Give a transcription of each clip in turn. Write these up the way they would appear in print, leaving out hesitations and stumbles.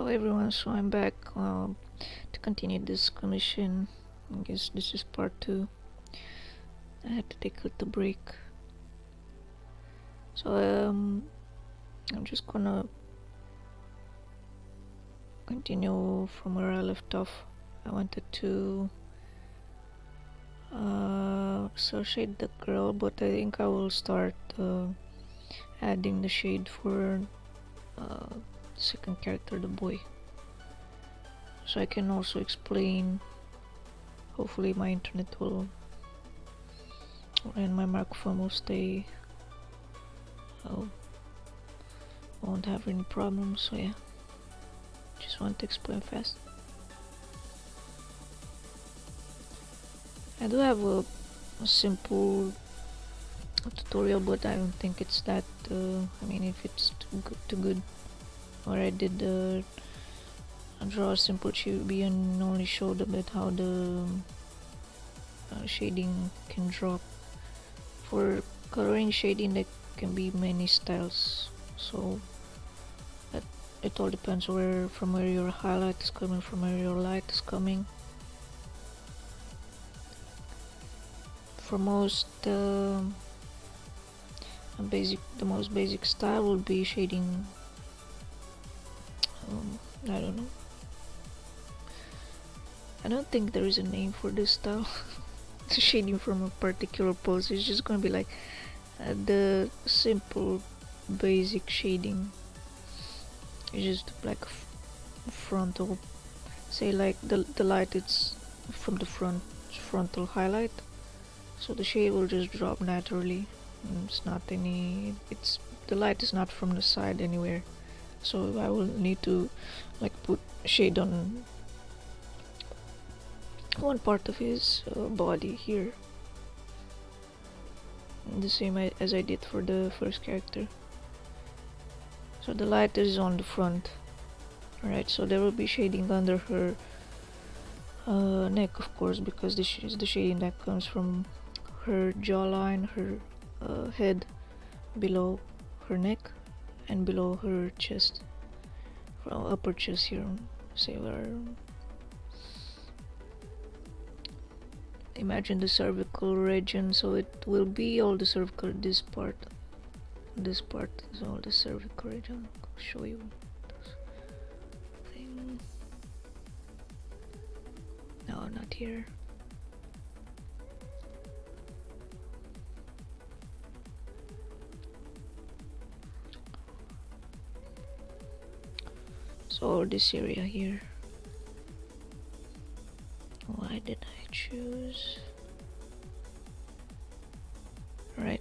Hello everyone, so I'm back to continue this commission. I guess this is part 2. I had to take a little break. So I'm just gonna continue from where I left off. I wanted to shade the girl, but I think I will start adding the shade for the second character, the boy. So I can also explain. Hopefully my internet will and my microphone will stay. Won't have any problems. So yeah, just want to explain fast. I do have a simple tutorial, but I don't think it's that. I mean, if it's too good, where I did draw a simple chibi and only showed a bit how the shading can drop. For coloring shading, there can be many styles, so that it all depends from where your highlight is coming, from where your light is coming. For most the most basic style will be shading. I don't know. I don't think there is a name for this style. Shading from a particular pose. It's just gonna be like the simple basic shading. It's just like frontal. Say like the light, it's from the frontal highlight, so the shade will just drop naturally. It's not any. The light is not from the side anywhere, so I will need to like put shade on one part of his body here, the same as I did for the first character. So the light is on the front, alright, so there will be shading under her neck, of course, because this is the shading that comes from her jawline, her head, below her neck, and below her chest, from upper chest here, say where. Imagine the cervical region, so it will be all the cervical. This part is all the cervical region. I'll show you this thing. No, not here. So this area here. Why did I choose? Right.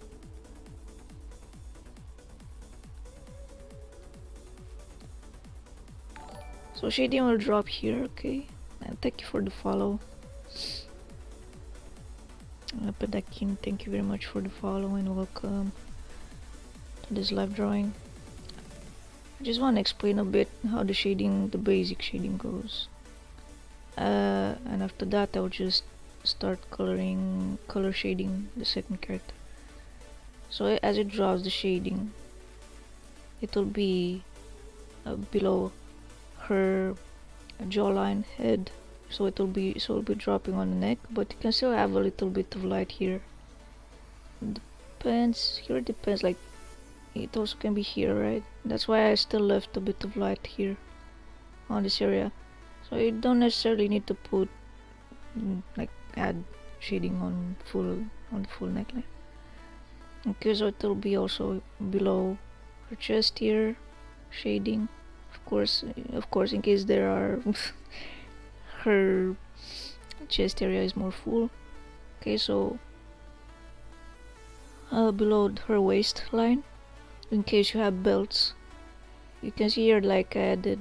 So shading will drop here, okay? And thank you for the follow. Padakin, thank you very much for the follow and welcome to this live drawing. I just want to explain a bit how the basic shading goes. And after that I'll just start color shading the second character. So as it draws the shading, it will be below her jawline, head, so it'll be dropping on the neck, but you can still have a little bit of light here. Depends, like it also can be here, right? That's why I still left a bit of light here on this area. So you don't necessarily need to put like add shading on the full neckline. Okay, so it will be also below her chest here, shading. Of course, in case there are her chest area is more full. Okay, so below her waistline, in case you have belts, you can see here like I added.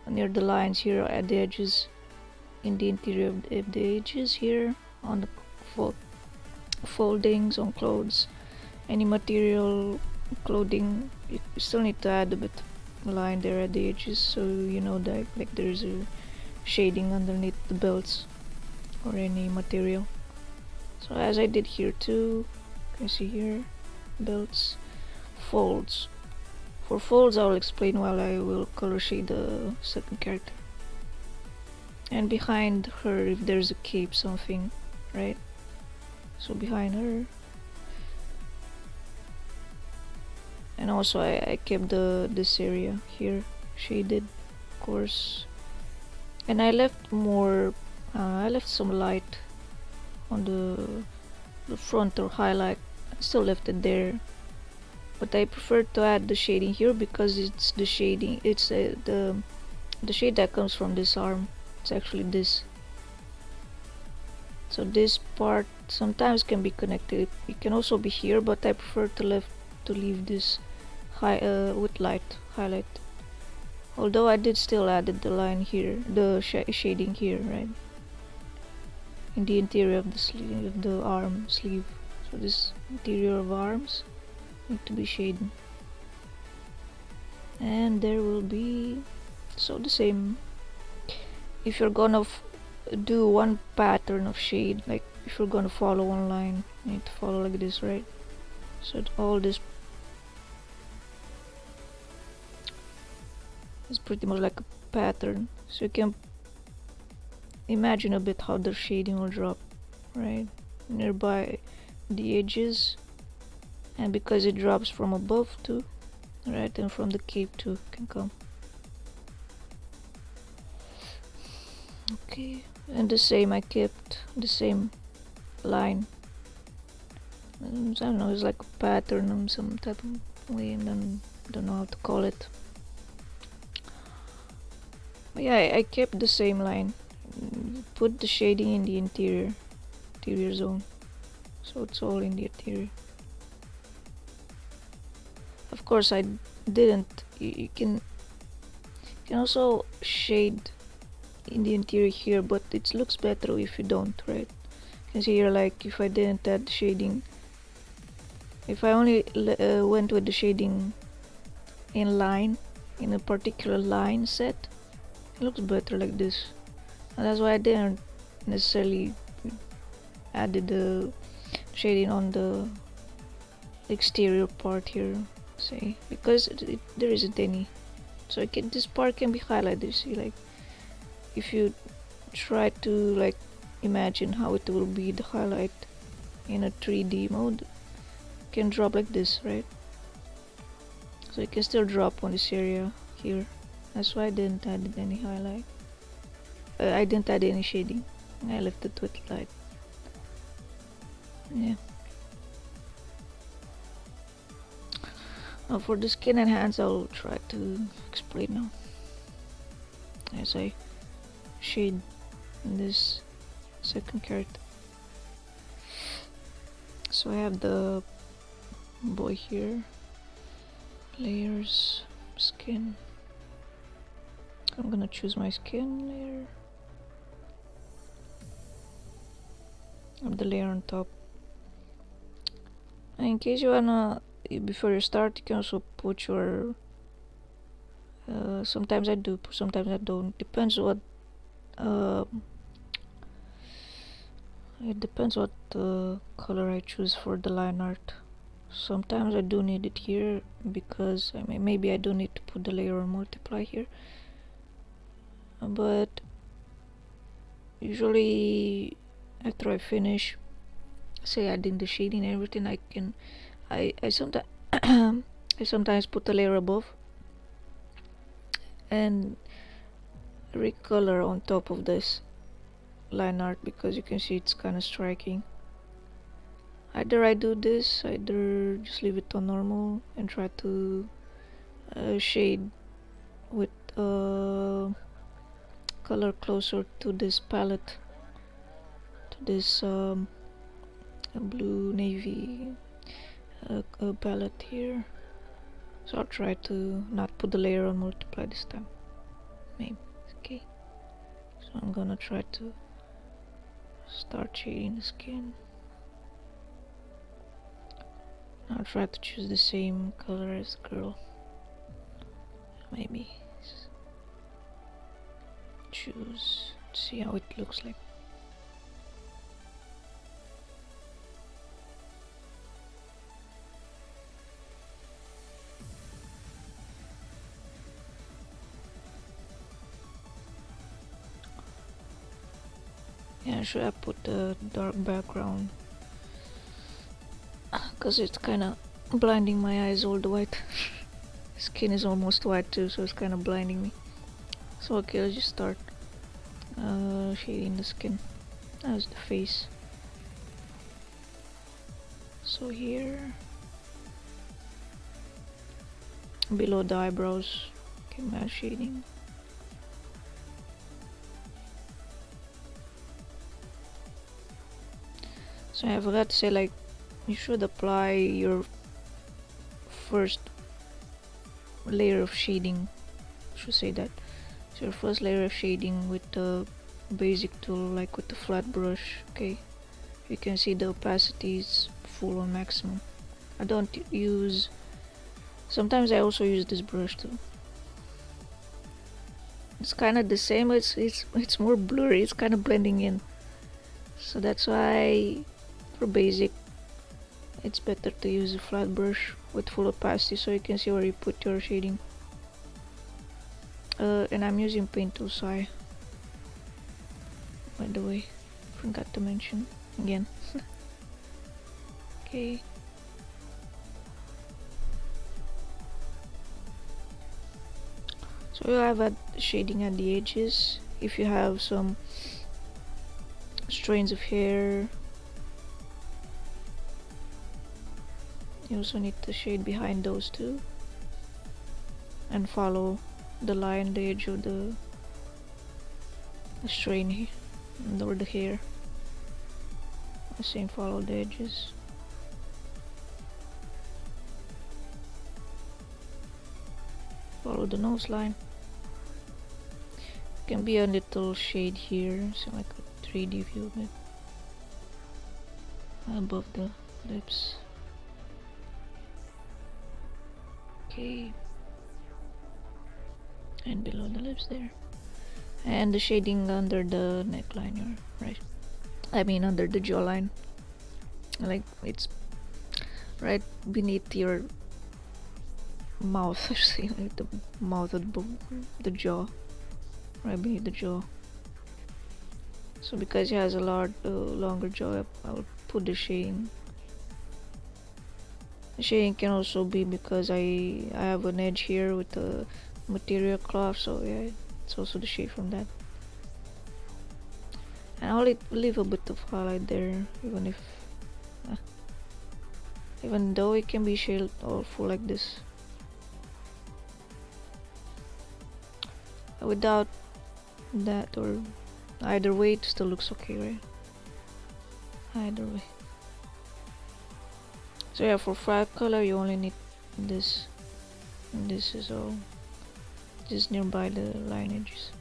Near the lines here at the edges, in the interior of the edges here, on the foldings on clothes, any material clothing, you still need to add a bit of line there at the edges, so you know that like there's a shading underneath the belts or any material. So as I did here too, you can see here belts, folds For folds I'll explain while I will color shade the second character. And behind her, if there's a cape something, right? So behind her. And also I kept this area here shaded, of course. And I left more, I left some light on the front or highlight. I still left it there. But I prefer to add the shading here because it's the shading, it's the shade that comes from this arm. It's actually this. So this part sometimes can be connected. It can also be here, but I prefer to leave this with light highlight. Although I did still added the line here, the shading here, right, in the interior of the sleeve, of the arm sleeve. So this interior of arms need to be shaded, and there will be so the same. If you're gonna do one pattern of shade, like if you're gonna follow one line, you need to follow like this, right? So all this is pretty much like a pattern, so you can imagine a bit how the shading will drop, right, nearby the edges. And because it drops from above too, right, and from the cape too can come. Okay, and the same, I kept the same line. I don't know, it's like a pattern in some type of way, and then don't know how to call it. But yeah, I kept the same line. Put the shading in the interior zone, so it's all in the interior. Of course, I didn't. You can also shade in the interior here, but it looks better if you don't, right? You can see here, like if I didn't add the shading, if I only went with the shading in line, in a particular line set, it looks better like this. And that's why I didn't necessarily added the shading on the exterior part here, say, because there isn't any. So this part can be highlighted. You see, like if you try to like imagine how it will be the highlight in a 3D mode, it can drop like this, right? So it can still drop on this area here. That's why I didn't add any highlight. I didn't add any shading. I left it with light. Yeah. Now for the skin and hands, I'll try to explain now as I shade in this second character. So I have the boy here, layers, skin. I'm gonna choose my skin layer. I have the layer on top. And in case you wanna, before you start, you can also put your sometimes I do, sometimes I don't. Depends what it depends what color I choose for the line art. Sometimes I do need it here because I mean, maybe I don't need to put the layer or multiply here, but usually after I finish, say adding the shading and everything, I sometimes I sometimes put the layer above and recolor on top of this line art, because you can see it's kind of striking. Either I do this, either just leave it on normal and try to shade with color closer to this palette, to this blue navy palette here. So I'll try to not put the layer on multiply this time, maybe. Okay, so I'm gonna try to start shading the skin. I'll try to choose the same color as the girl. Maybe choose, see how it looks like. Yeah, should I put the dark background? Because it's kind of blinding my eyes, all the white. Skin is almost white too, so it's kind of blinding me. So okay, let's just start shading the skin. That's the face. So here, below the eyebrows, okay, matte shading. So I forgot to say, like, you should apply your first layer of shading. I should say that. So your first layer of shading with the basic tool, like with the flat brush. Okay, you can see the opacity is full on maximum. I don't use. Sometimes I also use this brush too. It's kind of the same. It's more blurry. It's kind of blending in. So that's why for basic, it's better to use a flat brush with full opacity, so you can see where you put your shading. And I'm using paint tool SI, by the way, forgot to mention again. Okay. So you have a shading at the edges. If you have some strands of hair, you also need to shade behind those too, and follow the line, the edge of the strain here, or the hair. I'm saying follow the edges. Follow the nose line. Can be a little shade here, so like a 3D view of it above the lips. Okay, and below the lips there, and the shading under the neckline here, right? I mean under the jawline, like it's right beneath your mouth. See, like the mouth of the jaw, right beneath the jaw. So because he has a lot longer jaw, I'll put the shading. The shading can also be because I have an edge here with the material cloth, so yeah, it's also the shade from that. And I'll leave a bit of highlight there, even though it can be shaded or full like this. Without that, or either way, it still looks okay, right? Either way. So yeah, for flat color you only need this, and this is all just nearby the line edges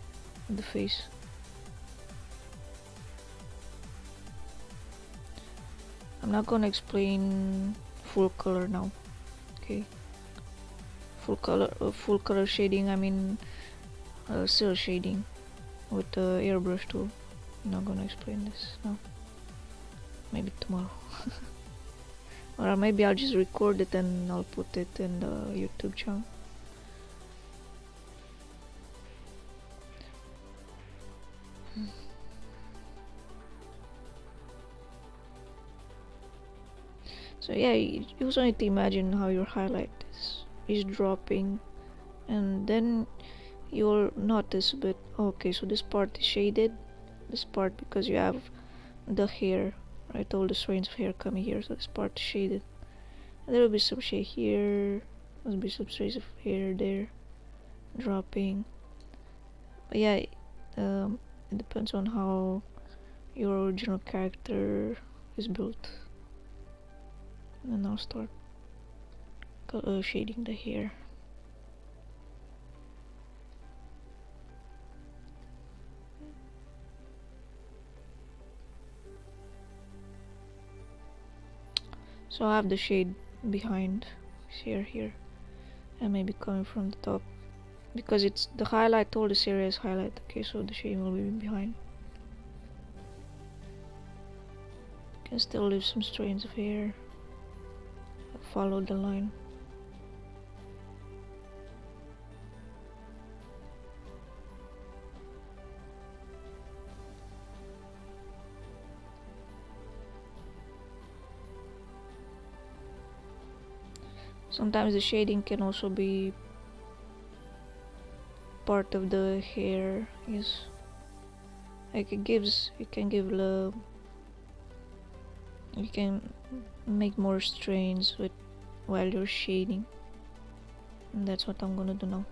of the face. I'm not gonna explain full color now. Okay, full color shading, I mean cell shading with the airbrush tool. I'm not gonna explain this now. Maybe tomorrow. Or maybe I'll just record it and I'll put it in the YouTube channel. So yeah, you also need to imagine how your highlight is dropping, and then you'll notice a bit, okay, so this part is shaded, this part because you have the hair, right, all the strands of hair coming here, so this part is shaded, and there will be some shade here, there'll be some strands of hair there dropping. But yeah, it depends on how your original character is built. And I'll start shading the hair. So I have the shade behind here, and maybe coming from the top, because it's the highlight, all this area is highlight. Okay, so the shade will be behind. Can still leave some strands of hair. Follow the line. Sometimes the shading can also be part of the hair. Yes, like it can give the, you can make more strains with while you're shading, and that's what I'm gonna do now.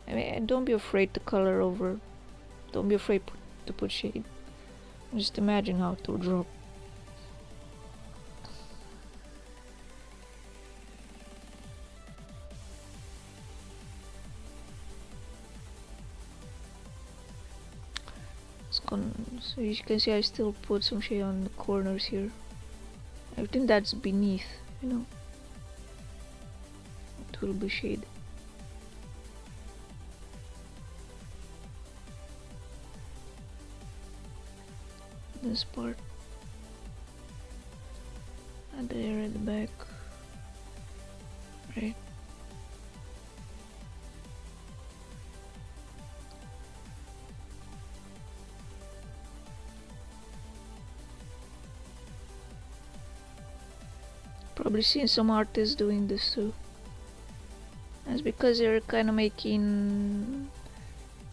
I mean, don't be afraid to color over, don't be afraid to put shade. Just imagine how it will drop. So you can see I still put some shade on the corners here. I think that's beneath, you know, it will be shade. This part, and there at the back, right? Probably seen some artists doing this too. That's because they're kind of making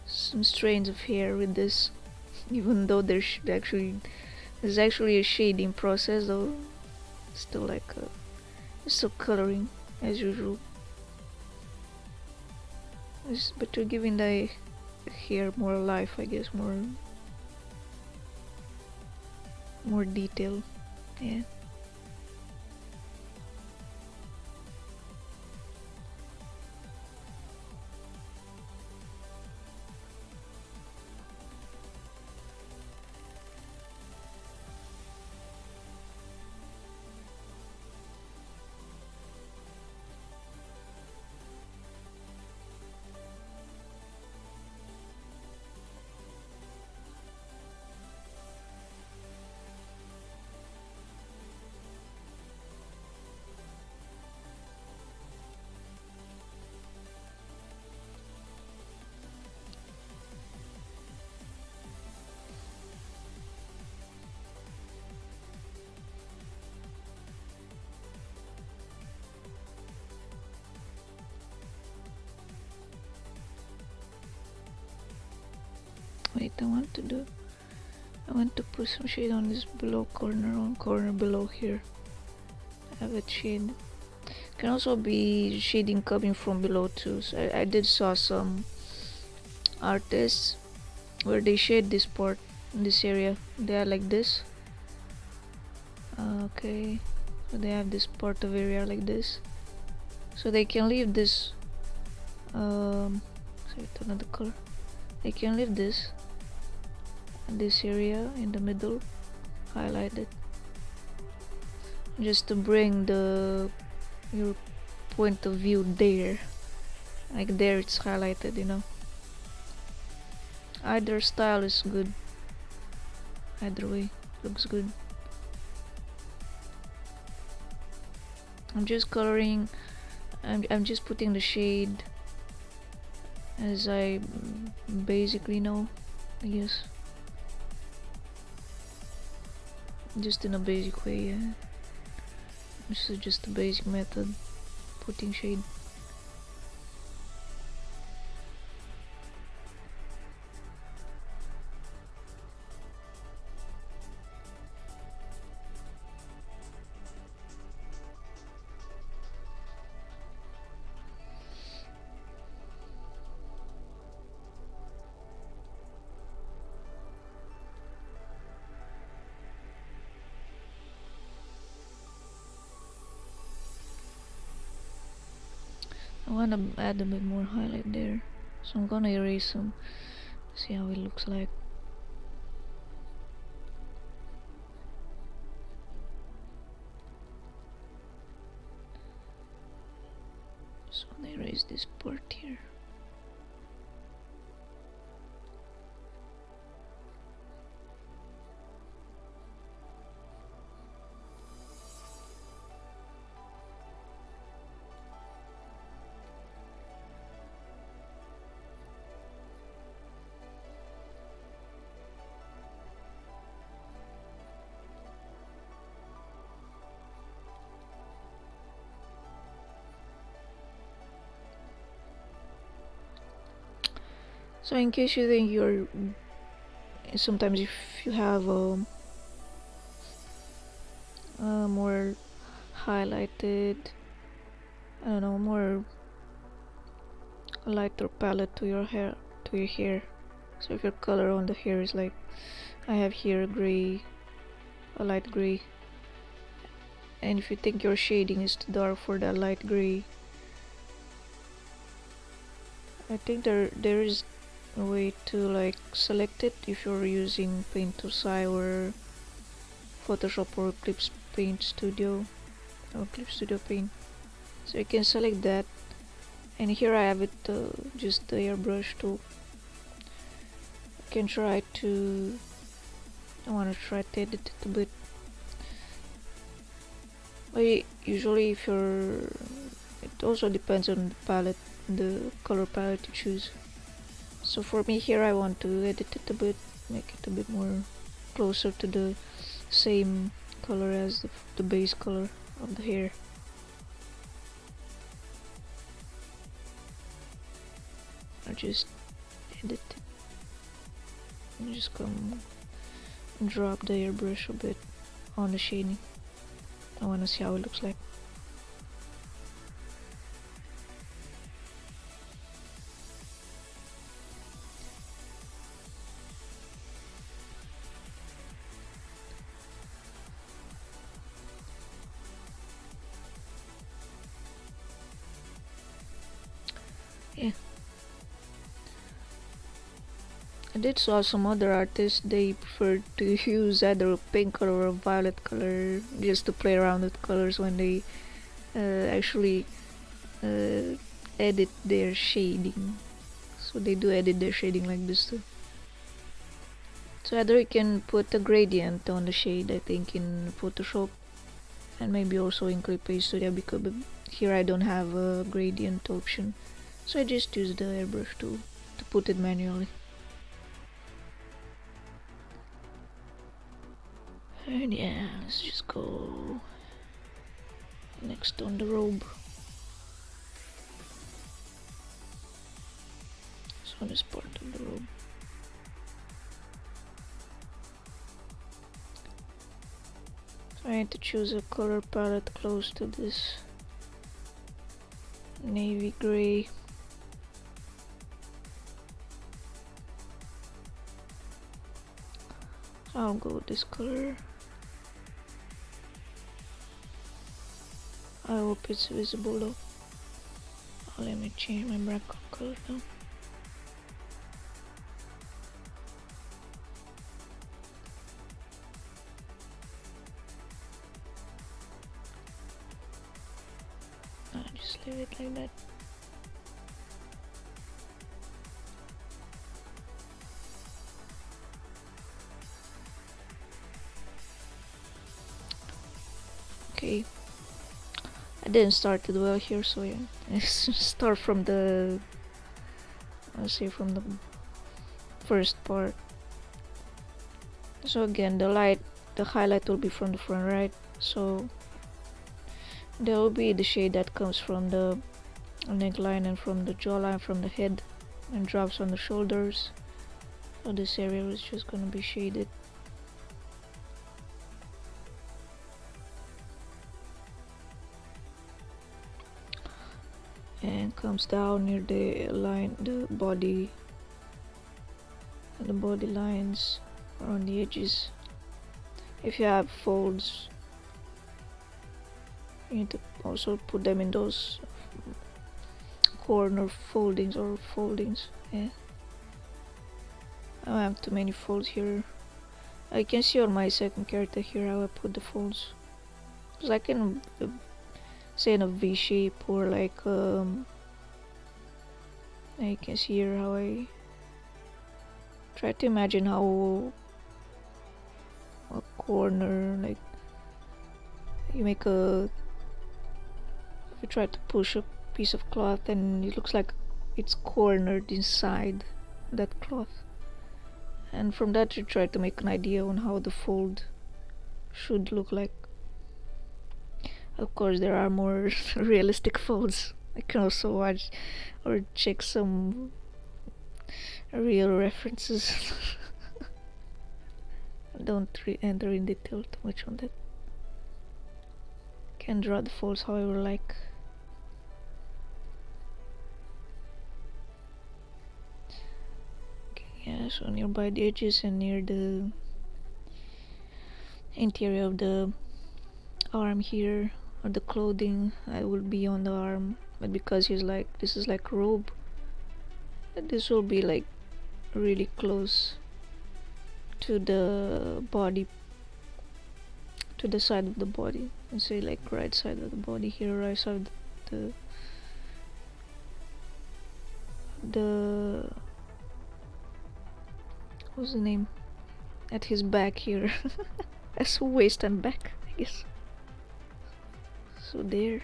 some strains of hair with this, even though there's actually a shading process, though. Still like still coloring as usual. But you're giving the hair more life, I guess, more detail. Yeah. Wait, I want to put some shade on this below corner below here. Have it shade. Can also be shading coming from below too. So I did saw some artists where they shade this part in this area. They are like this. Okay, so they have this part of area like this. So they can leave this. Sorry, to another color. They can leave this area in the middle highlighted, just to bring your point of view there, like there it's highlighted, you know. Either style is good, either way looks good. I'm just coloring, I'm just putting the shade as I basically know, I guess. Just in a basic way, yeah. This is just a basic method, putting shade. I want to add a bit more highlight there, so I'm gonna erase some, see how it looks like. So I'm gonna erase this part here. So in case you think you're, sometimes if you have more highlighted, I don't know, more lighter palette to your hair. So if your color on the hair is like, I have here gray, a light gray, and if you think your shading is too dark for that light gray, I think there is a way to like select it if you're using Paint to Sci or Photoshop or Paint Studio or Clip Studio Paint. So you can select that, and here I have it, just the airbrush tool. You can try to, I want to try to edit it a bit. But usually if you're, it also depends on the palette, the color palette you choose. So for me here I want to edit it a bit, make it a bit more closer to the same color as the base color of the hair. I just edit it and just come and drop the airbrush a bit on the shading. I want to see how it looks like. Yeah, I did saw some other artists, they prefer to use either a pink color or a violet color just to play around with colors when they actually edit their shading. So they do edit their shading like this too. So either you can put a gradient on the shade, I think in Photoshop, and maybe also in Clip Studio, because here I don't have a gradient option. So I just use the airbrush tool to put it manually. And yeah, let's just go next on the robe. This one is part of the robe. So I need to choose a color palette close to this navy gray. I'll go with this color. I hope it's visible though. Let me change my background color now. I'll just leave it like that. Okay, I didn't start it well here, so yeah, let's start from the, let's say from the first part. So again, the highlight will be from the front, right? So there will be the shade that comes from the neckline and from the jawline, from the head, and drops on the shoulders. So this area is just gonna be shaded. And comes down near the line, the body lines around the edges. If you have folds, you need to also put them in those corner foldings or foldings. Yeah, I don't have too many folds here. I can see on my second character here how I put the folds, because I can say in a V shape, or like you can see here how I try to imagine how a corner, like you make a, if you try to push a piece of cloth and it looks like it's cornered inside that cloth, and from that you try to make an idea on how the fold should look like. Of course there are more realistic folds. I can also watch or check some real references. Don't enter in detail too much on that. Can draw the folds however like. Okay, yeah, so nearby the edges and near the interior of the arm here, or the clothing, I will be on the arm, but because he's like, this is like a robe, this will be like really close to the body, to the side of the body, and say like right side of the body here, right side of the what's the name, at his back here. As waist and back, I guess. So there.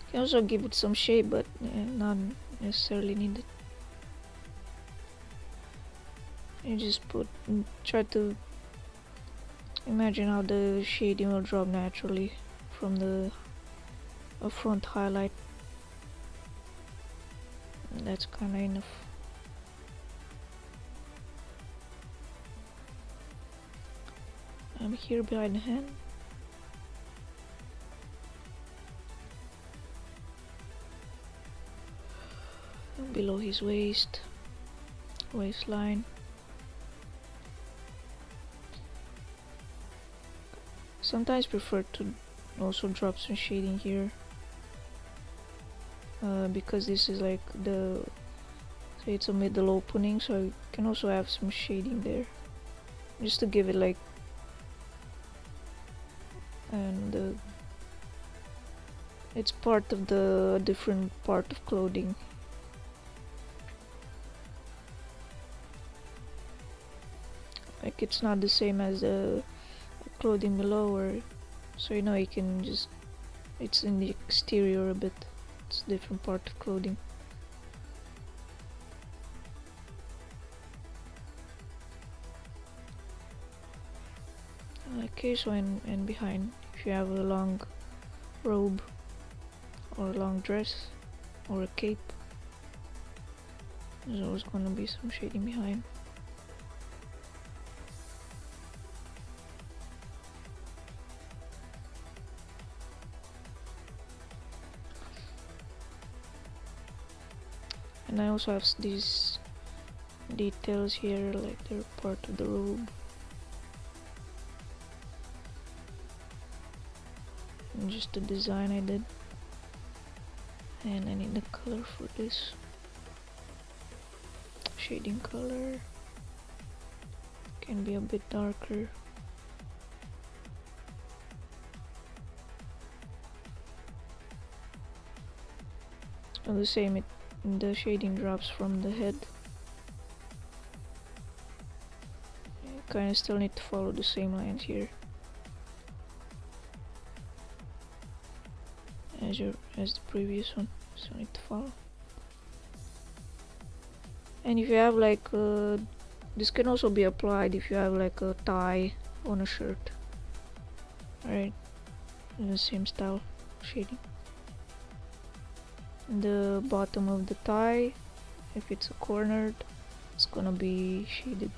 You can also give it some shape, but not necessarily needed. You just try to imagine how the shading will drop naturally from the front highlight. And that's kinda enough. I'm here behind the hand. Below his waistline. Sometimes prefer to also drop some shading here, because this is like say it's a middle opening, so you can also have some shading there, just to give it like, and it's part of the different part of clothing. Like it's not the same as the clothing below, or so you know you can just, it's in the exterior a bit, it's a different part of clothing. Okay, so and behind, if you have a long robe or a long dress or a cape, there's always gonna be some shading behind. And I also have these details here, like they're part of the robe. And just the design I did. And I need the color for this. Shading color. Can be a bit darker. And the same, the shading drops from the head. You kinda still need to follow the same lines here as the previous one, so need to follow. And if you have like this can also be applied if you have like a tie on a shirt, right? In the same style shading. The bottom of the tie, if it's a cornered, it's gonna be shaded.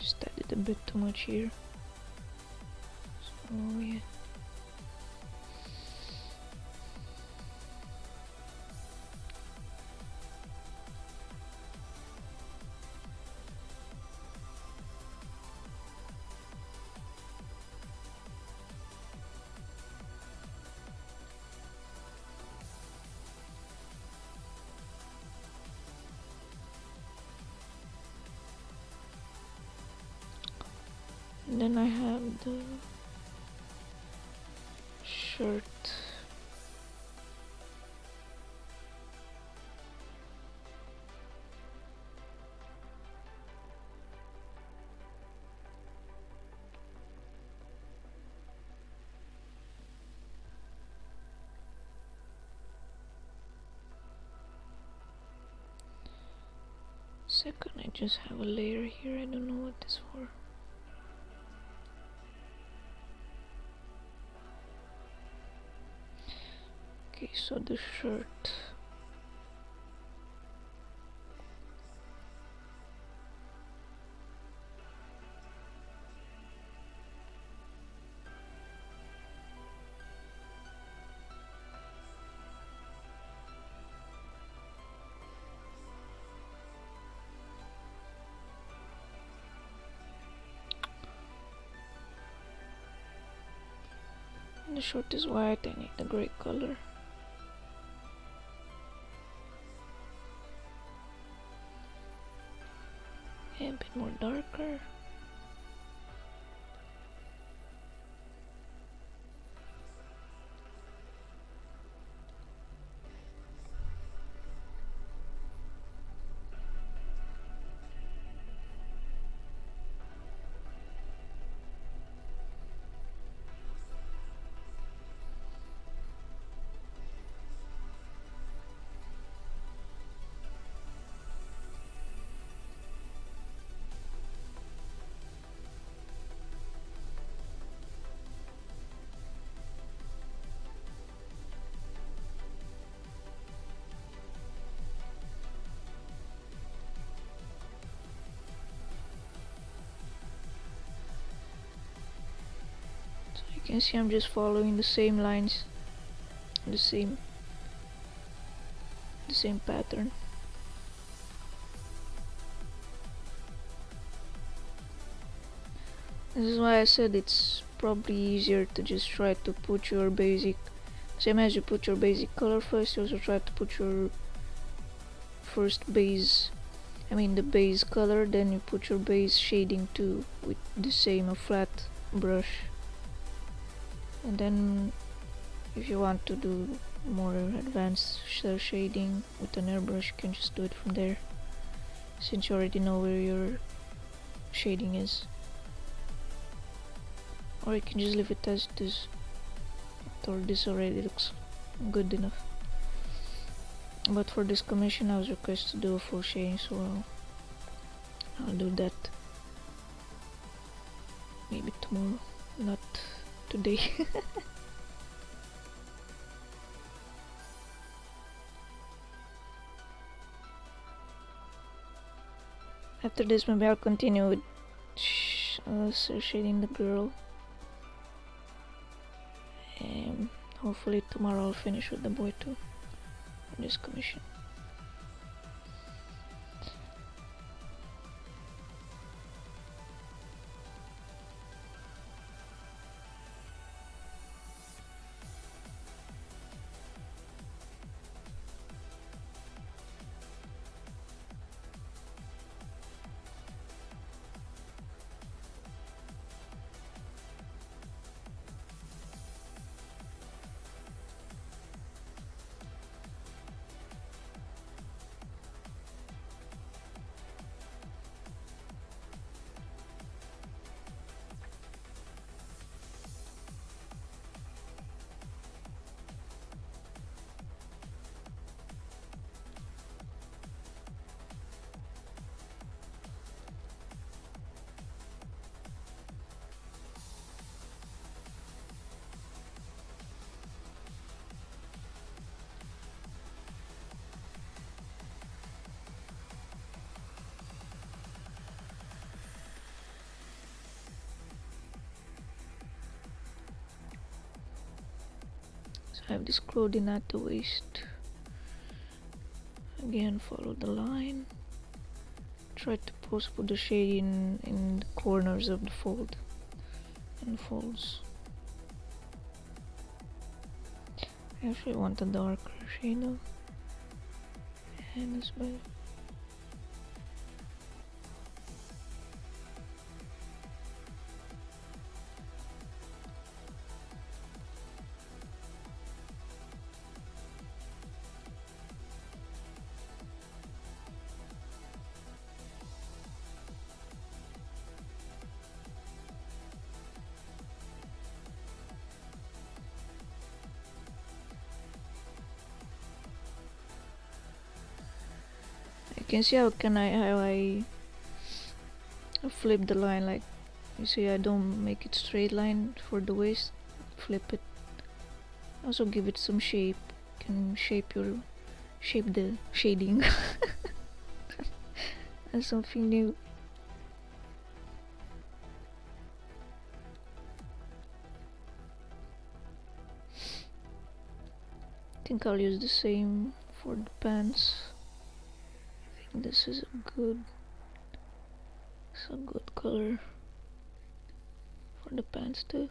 Just added a bit too much here. So yeah. And then I have the shirt. Second, I just have a layer here. I don't know what this for. Okay, so the shirt. The shirt is white. I need the gray color. And a bit more darker. You can see I'm just following the same lines, the same pattern. This is why I said it's probably easier to just try to put your basic, same as you put your basic color first, you also try to put your first base, the base color, then you put your base shading too with the same flat brush. And then if you want to do more advanced shading with an airbrush, you can just do it from there, since you already know where your shading is. Or you can just leave it as this, or this already looks good enough. But for this commission I was requested to do a full shading, so I'll do that maybe tomorrow, not today. After this maybe I'll continue with shading the girl, and hopefully tomorrow I'll finish with the boy too for this commission. I have this clothing at the waist. Again, follow the line. Try to put the shade in the corners of the fold and folds. I actually want a darker shade though. And as well. You can see how I flip the line, like you see I don't make it straight line for the waist, flip it. Also give it some shape. You can shape the shading. That's something new. I think I'll use the same for the pants. I think this is a good color for the pants too.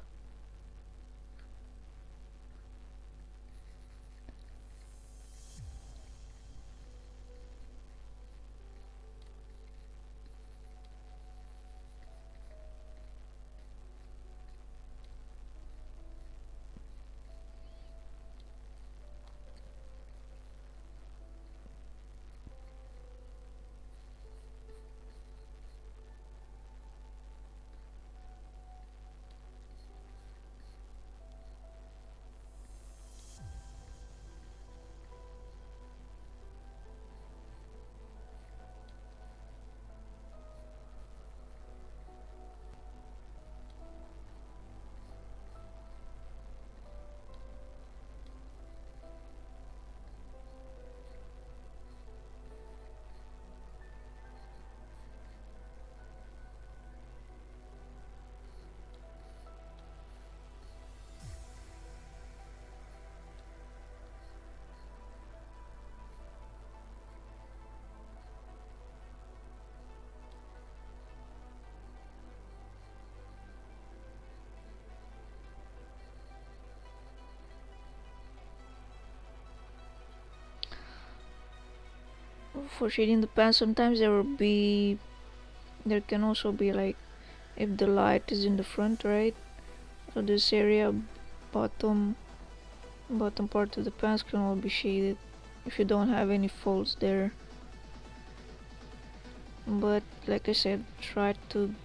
For shading the pants, sometimes there can also be like, if the light is in the front, right? So this area, bottom part of the pants can all be shaded if you don't have any folds there. But like I said, try to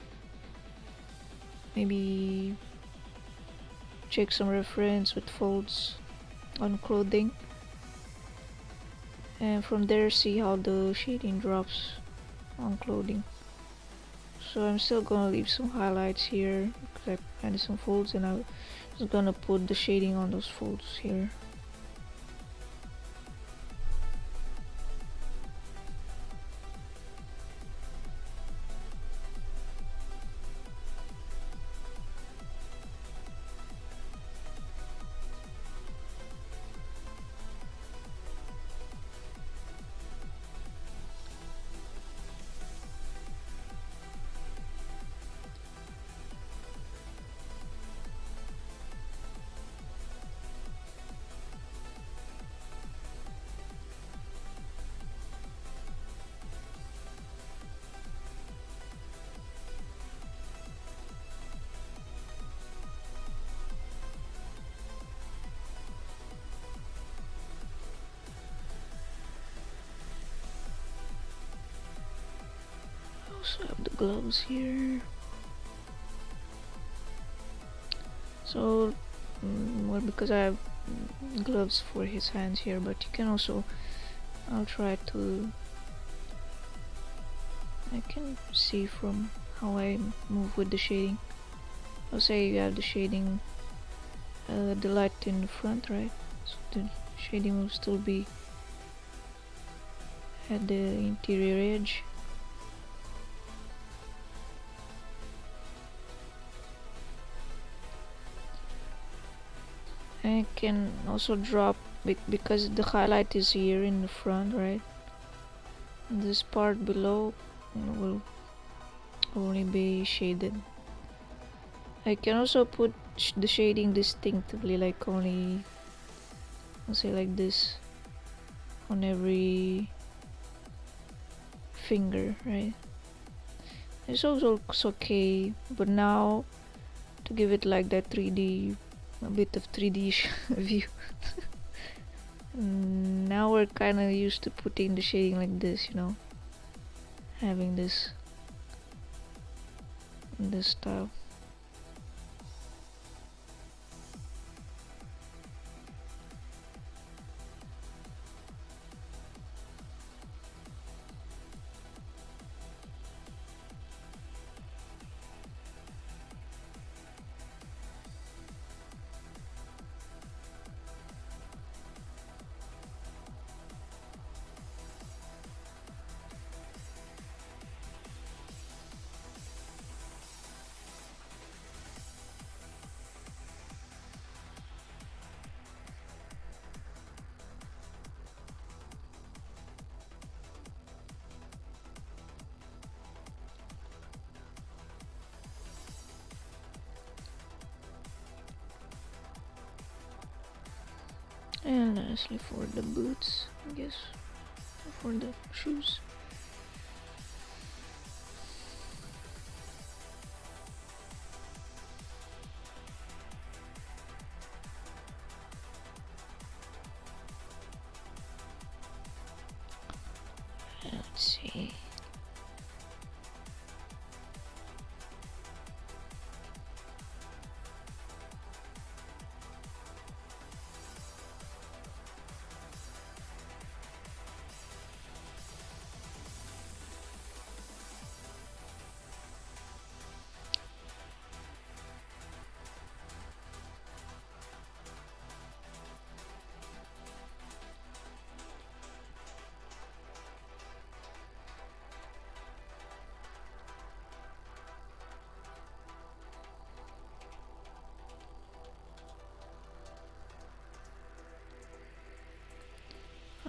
maybe check some reference with folds on clothing, and from there see how the shading drops on clothing. So I'm still gonna leave some highlights here because I added some folds, and I'm just gonna put the shading on those folds here. Also have the gloves here. So well, because I have gloves for his hands here, but you can also, I'll try to, I can see from how I move with the shading. I'll say you have the shading, the light in the front, right? So the shading will still be at the interior edge. I can also drop because the highlight is here in the front, right? This part below will only be shaded. I can also put the shading distinctively, like only, I'll say like this, on every finger, right? It's also looks okay, but now to give it like that 3D, a bit of 3D view. Now we're kind of used to putting the shading like this, you know, having this style. And lastly for the boots, I guess, for the shoes. Let's see.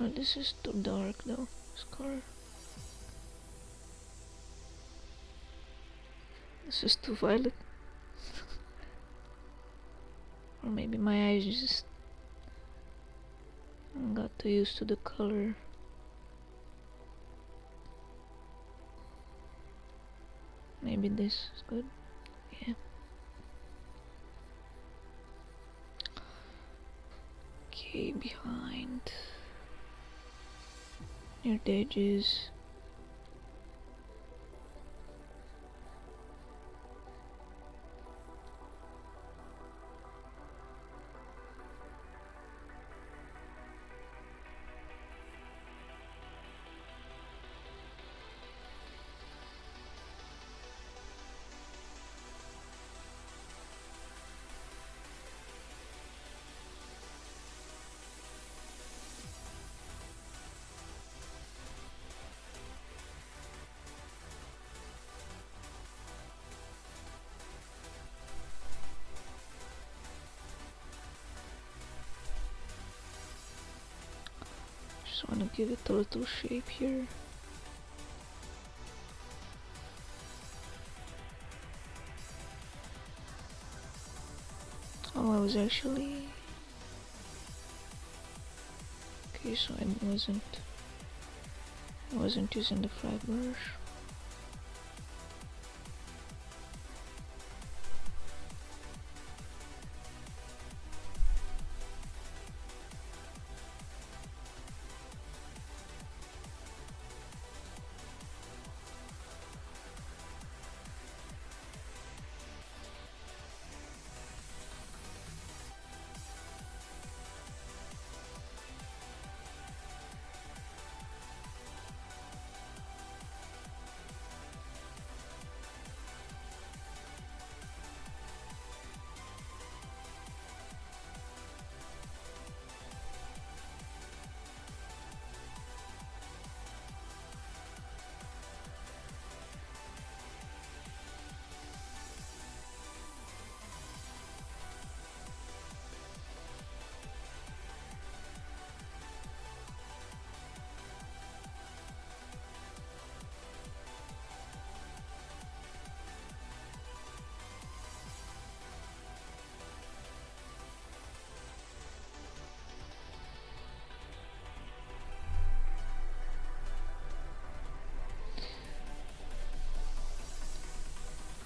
Oh, this is too dark though, this color. This is too violet. Or maybe my eyes just got too used to the color. Maybe this is good. Yeah. Okay, behind. Near the edges. Just want to give it a little shape here. Oh, I was actually... Okay, so I wasn't using the flat brush.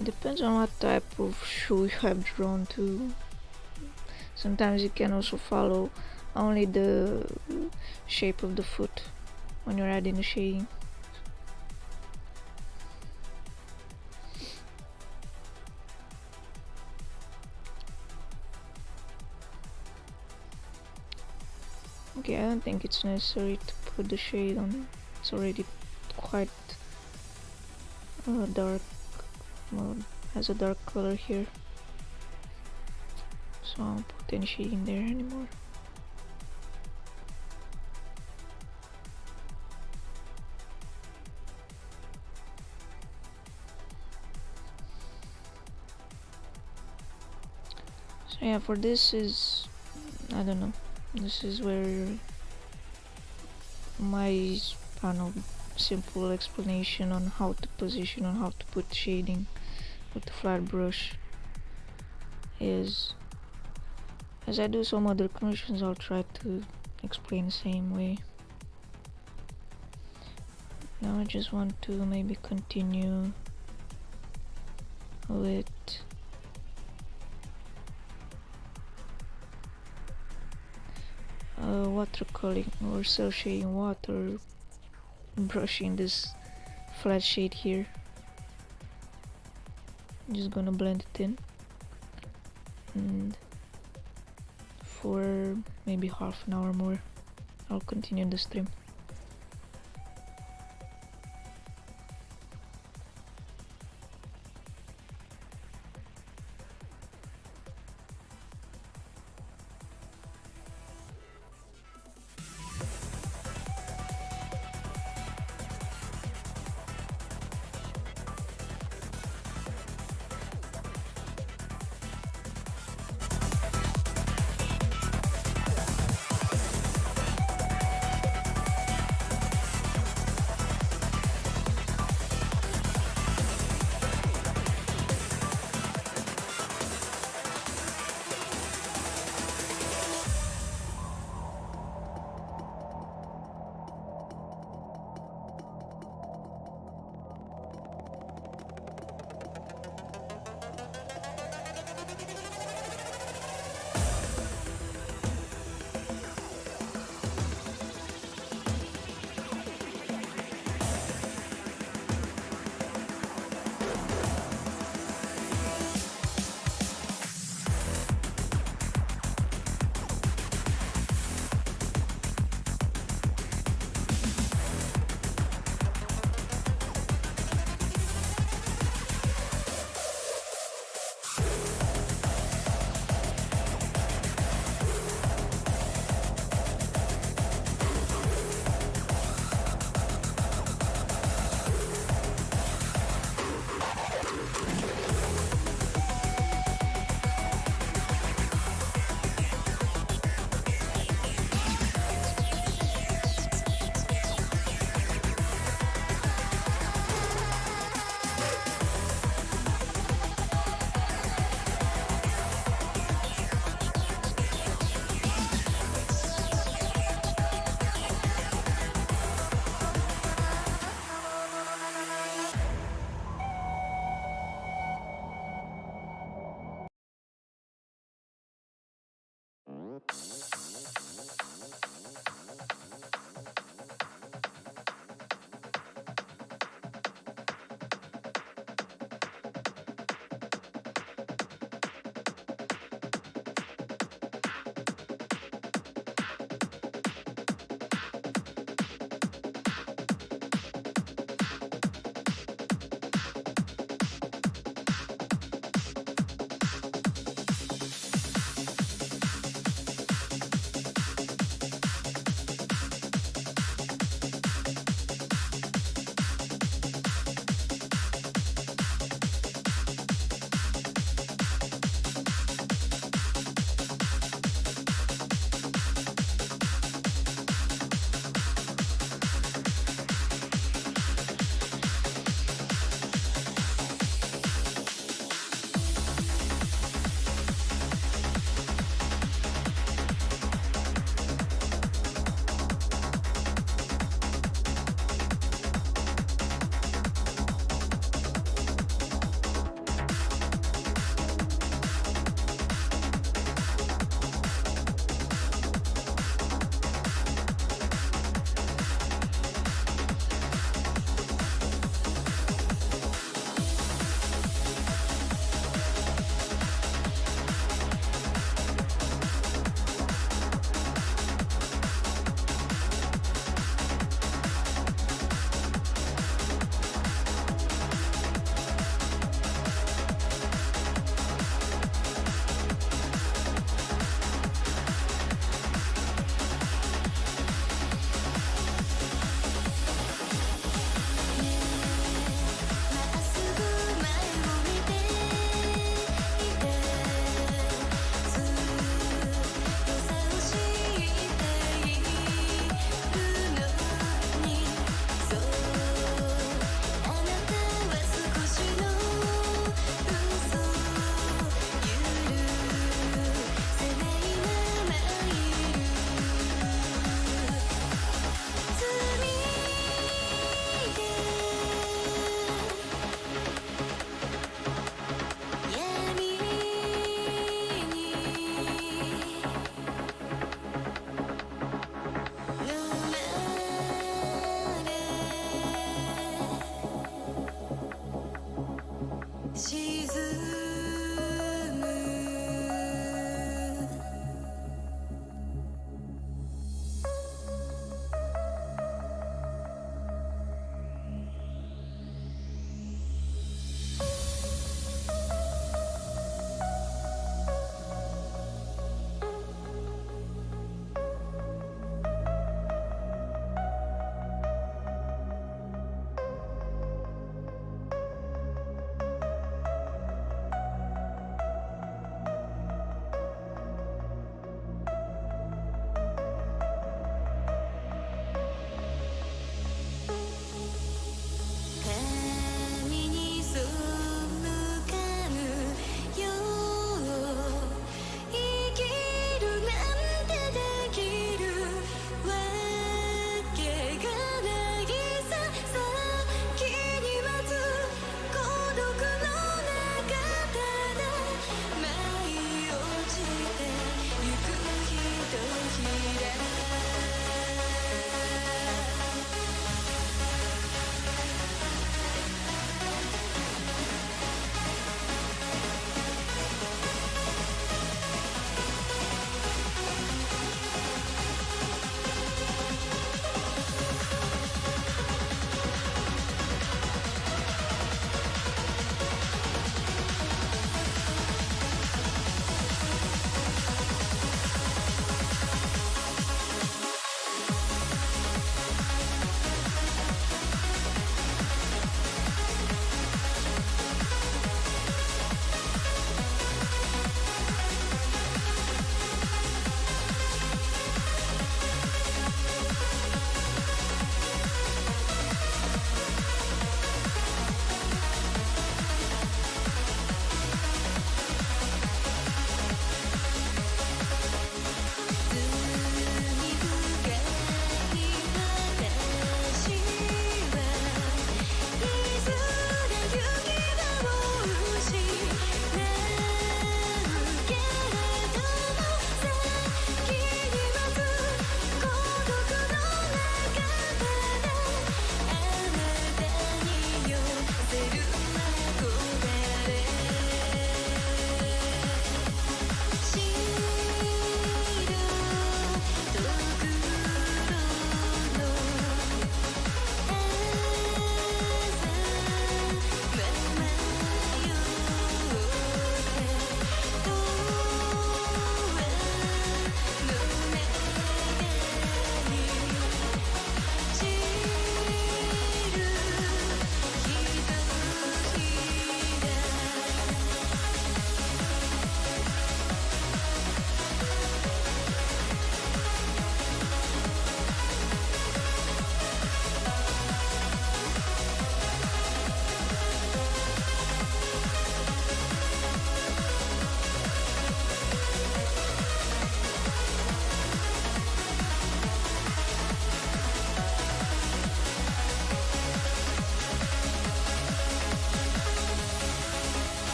Depends on what type of shoe you have drawn to. Sometimes you can also follow only the shape of the foot when you're adding the shading. Okay, I don't think it's necessary to put the shade on. It's already quite dark. Well, has a dark color here, so I won't put any shading there anymore. So yeah, for this is, I don't know, this is where my, I don't know, simple explanation on how to position, on how to put shading with the flat brush is. As I do some other commissions, I'll try to explain the same way. Now I just want to maybe continue with watercoloring or cell shading water, brushing this flat shade here. I'm just gonna blend it in, and for maybe half an hour more I'll continue the stream.